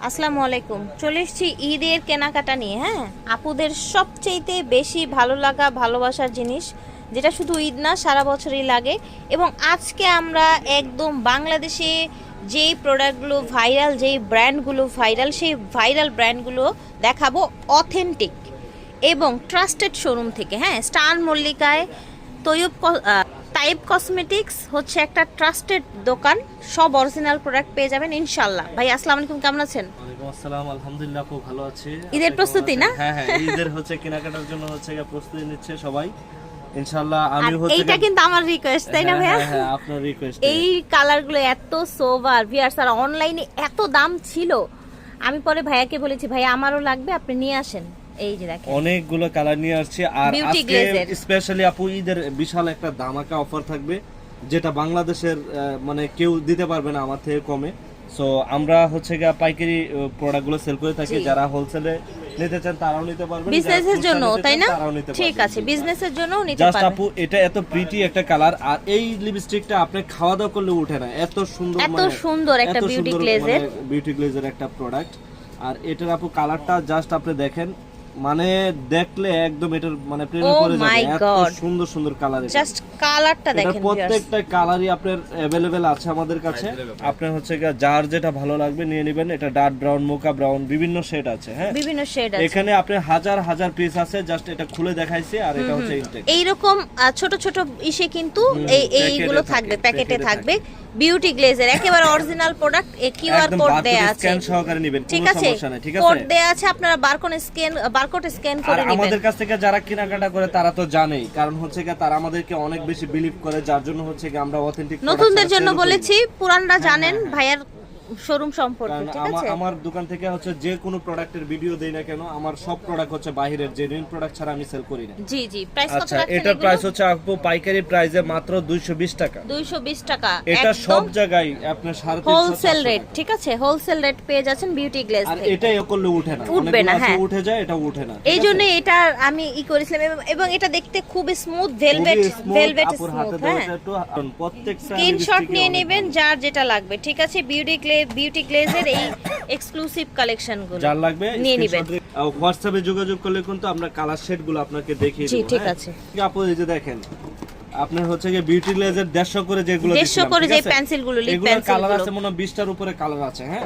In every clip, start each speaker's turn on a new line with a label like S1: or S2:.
S1: আসসালামু আলাইকুম। চলে এসেছি ঈদের কেনাকাটা নিয়ে। হ্যাঁ, আপুদের সবচেয়ে বেশি ভালো লাগা ভালোবাসার জিনিস, যেটা শুধু ঈদ না সারা বছরই লাগে। এবং আজকে আমরা একদম বাংলাদেশে যেই প্রোডাক্টগুলো ভাইরাল, যেই ব্র্যান্ডগুলো ভাইরাল, সেই ভাইরাল ব্র্যান্ডগুলো দেখাবো অথেন্টিক এবং ট্রাস্টেড শোরুম থেকে। হ্যাঁ, স্টার মল্লিকায় তাইব কসমেটিক্স হচ্ছে একটা ট্রাস্টেড দোকান। সব অরিজিনাল প্রোডাক্ট পেয়ে যাবেন ইনশাল্লাহ। ভাই আসসালামু আলাইকুম, কেমন আছেন?
S2: ওয়ালাইকুম আসসালাম, আলহামদুলিল্লাহ খুব ভালো আছি।
S1: ঈদের প্রস্তুতি না?
S2: হ্যাঁ হ্যাঁ, ঈদের হচ্ছে কেনাকাটার জন্য হচ্ছে প্রস্তুতি নিচ্ছে সবাই ইনশাআল্লাহ। আমি হচ্ছে
S1: এইটা কিন্তু আমার রিকোয়েস্ট, তাই না ভাইয়া?
S2: হ্যাঁ, আপনার রিকোয়েস্ট।
S1: এই কালারগুলো এত সোভার ভিউয়ার্স, আর অনলাইনে এত দাম ছিল। আমি পরে ভাইয়াকে বলেছি, ভাইয়া আমারও লাগবে, আপনি নিয়ে আসেন। এই যে দেখেন
S2: অনেকগুলো কালার নিয়ে আসছি। আর
S1: বিউটি
S2: আজকে
S1: গ্লেজের
S2: স্পেশালি আপু ঈদের বিশাল একটা ধামাকা অফার থাকবে, যেটা বাংলাদেশের মানে কেউ দিতে পারবে না আমার থেকে কমে। সো আমরা হচ্ছে গিয়ে পাইকারি প্রোডাক্টগুলো সেল করে থাকি। যারা হোলসেলে নিতে চান তারাও নিতে পারবেন,
S1: বিজনেসের জন্য, তাই না? ঠিক
S2: পারবেন।
S1: আছে, বিজনেসের জন্যও নিতে
S2: জাস্ট
S1: পারবেন।
S2: আপু এটা এত প্রিটি একটা কালার, আর এই লিপস্টিকটা আপনি খাওয়া দাওয়া করলে উঠে না, এত সুন্দর,
S1: এত সুন্দর একটা বিউটি গ্লেজের,
S2: বিউটি গ্লেজের একটা প্রোডাক্ট। আর এটার আপু কালারটা জাস্ট আপনি দেখেন, মানে দেখলে একদম এটার মানে প্রেমে পড়ে যাবে, এত সুন্দর সুন্দর কালার।
S1: জাস্ট কালারটা দেখেন,
S2: প্রত্যেকটা কালারই আপনার अवेलेबल আছে আমাদের কাছে। আপনার হচ্ছে যার যেটা ভালো লাগবে নিয়ে নেবেন। এটা ডার্ক ব্রাউন, মোকা ব্রাউন, বিভিন্ন শেড আছে। হ্যাঁ, বিভিন্ন শেড আছে। এখানে আপনি হাজার হাজার পিস আছে, জাস্ট এটা খুলে দেখাইছি। আর এটা হচ্ছে ইনটেক,
S1: এইরকম ছোট ছোট ইসে কিন্তু এইগুলো থাকবে, প্যাকেটে থাকবে। বিউটি গ্লেজের একেবারে অরিজিনাল প্রোডাক্ট। কিউআর কোড দেয়া আছে,
S2: স্ক্যান সহকারে নেবেন,
S1: ঠিক
S2: কোনো
S1: আছে?
S2: সমস্যা নাই, ঠিক আছে?
S1: কোড দেয়া আছে, আপনারা বারকোড স্ক্যান করে নেবেন।
S2: আমাদের কাছ থেকে যারা কেনাকাটা করে তারা তো জানেই, কারণ হচ্ছে তারা আমাদেরকে অনেক বেশি বিলিভ করে, যার জন্য হচ্ছে আমরা অথেন্টিক।
S1: নতুনদের জন্য বলেছি, পুরানরা জানেন ভাইয়ার শোরুম সম্পর্কে, ঠিক আছে?
S2: আমার দোকান থেকে হচ্ছে যে কোনো প্রোডাক্টের ভিডিও দেই না কেন, আমার সব প্রোডাক্ট হচ্ছে বাইরের, জেনুইন প্রোডাক্ট ছাড়া আমি সেল করি না।
S1: জি জি, প্রাইস কত
S2: আচ্ছা,
S1: রাখছেন?
S2: এটার প্রাইস হচ্ছে আপু পাইকারি প্রাইসে মাত্র 220 টাকা।
S1: 220 টাকা,
S2: এটা সব জায়গায় আপনার 350
S1: হোলসেল রেট, ঠিক আছে? হোলসেল রেট পেয়ে যাচ্ছেন বিউটি গ্লেজ
S2: আর
S1: থেকে।
S2: এটাই করলে উঠে না,
S1: উঠবে না, হ্যাঁ
S2: উঠে যায়, এটা উঠে না।
S1: এই জন্য এটা আমি করেছিলাম। এবং এটা দেখতে খুব স্মুথ, ভেলভেট
S2: আপুর হাতে
S1: স্মুথ।
S2: দাও,
S1: হ্যাঁ,
S2: এটা একটু প্রত্যেকটা
S1: স্ক্রিনশট নিয়ে নেবেন যার যেটা লাগবে, ঠিক আছে? বিউটি গ্লেজের এই এক্সক্লুসিভ কালেকশনগুলো
S2: যার লাগবে
S1: নিয়ে নেবেন।
S2: হোয়াটসঅ্যাপে যোগাযোগ করলে কিন্তু আমরা কালার শেডগুলো আপনাকে দেখিয়ে দেব।
S1: জি, ঠিক আছে।
S2: আপু এই যে দেখেন, আপনার হচ্ছে বিউটি গ্লেজের 150 করে যেগুলো
S1: 150 করে যে পেন্সিলগুলো, লিপ পেন্সিলগুলো,
S2: কালার আছে মনে হয় 20টার উপরে কালার আছে। হ্যাঁ,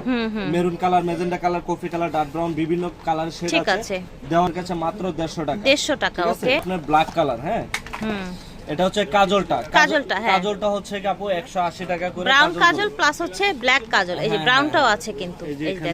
S2: maroon colour, magenta colour, coffee colour, dark brown, বিভিন্ন কালার শেড
S1: ঠিক
S2: আছে।
S1: আছে,
S2: দেওয়ার কাছে মাত্র 150 টাকা।
S1: 150 টাকা, ওকে।
S2: আপনার ব্ল্যাক কালার, হ্যাঁ, এটা হচ্ছে কাজলটা।
S1: হ্যাঁ,
S2: কাজলটা হচ্ছে আপু 180 টাকা করে।
S1: ব্রাউন কাজল প্লাস হচ্ছে ব্ল্যাক কাজল। এই যে ব্রাউনটাও আছে কিন্তু, এই যে